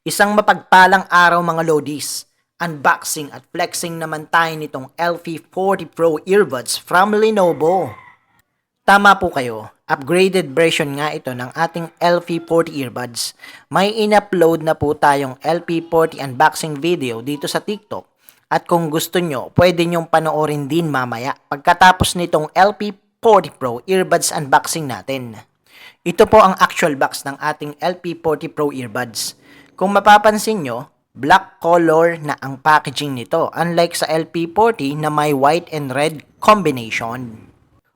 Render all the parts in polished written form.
Isang mapagpalang araw mga lodis. Unboxing at flexing naman tayo nitong LP40 Pro earbuds from Lenovo. Tama po kayo, upgraded version nga ito ng ating LP40 earbuds. May in-upload na po tayong LP40 unboxing video dito sa TikTok. At kung gusto nyo, pwede nyong panoorin din mamaya pagkatapos nitong LP40 Pro earbuds unboxing natin. Ito po ang actual box ng ating LP40 Pro earbuds. Kung mapapansin nyo, black color na ang packaging nito unlike sa LP40 na may white and red combination.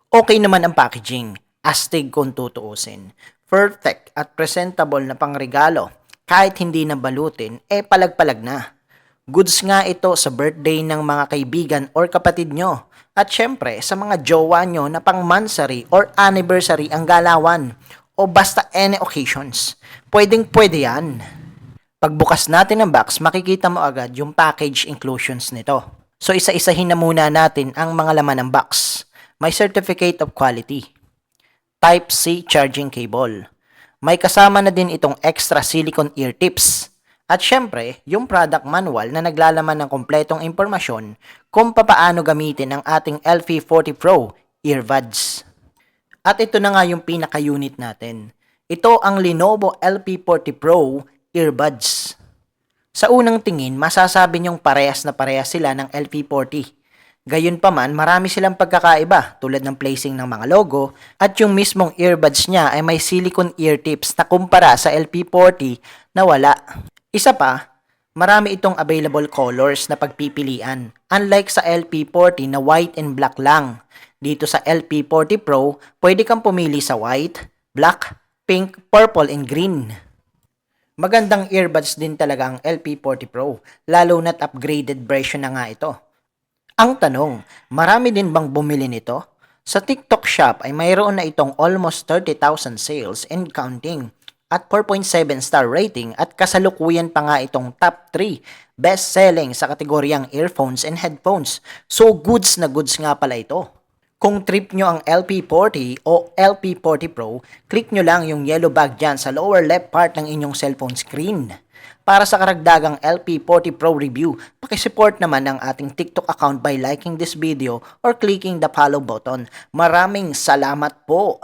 Okay naman ang packaging, astig kung tutuusin. Perfect at presentable na pangregalo. Kahit hindi na balutin, palag-palag na. Goods nga ito sa birthday ng mga kaibigan or kapatid nyo. At syempre, sa mga jowa nyo na pang mansary or anniversary ang galawan. O basta any occasions. Pwedeng-pwede yan. Pagbukas natin ng box, makikita mo agad yung package inclusions nito. So isa-isahin na muna natin ang mga laman ng box. May certificate of quality. Type-C charging cable. May kasama na din itong extra silicone ear tips. At syempre, yung product manual na naglalaman ng kompletong impormasyon kung papaano gamitin ang ating LP40 Pro earbuds. At ito na nga yung pinaka-unit natin. Ito ang Lenovo LP40 Pro earbuds. Sa unang tingin, masasabi nyong parehas na parehas sila ng LP40. Gayunpaman, marami silang pagkakaiba tulad ng placing ng mga logo at yung mismong earbuds niya ay may silicone ear tips na kumpara sa LP40 na wala. Isa pa, marami itong available colors na pagpipilian unlike sa LP40 na white and black lang. Dito sa LP40 Pro, pwede kang pumili sa white, black, pink, purple, and green. Magandang earbuds din talaga ang LP40 Pro, lalo na't upgraded version na nga ito. Ang tanong, marami din bang bumili nito? Sa TikTok shop ay mayroon na itong almost 30,000 sales and counting at 4.7 star rating at kasalukuyan pa nga itong top 3 best-selling sa kategoryang earphones and headphones. So goods na goods nga pala ito. Kung trip nyo ang LP40 o LP40 Pro, click nyo lang yung yellow bag dyan sa lower left part ng inyong cellphone screen. Para sa karagdagang LP40 Pro review, pakisupport naman ang ating TikTok account by liking this video or clicking the follow button. Maraming salamat po!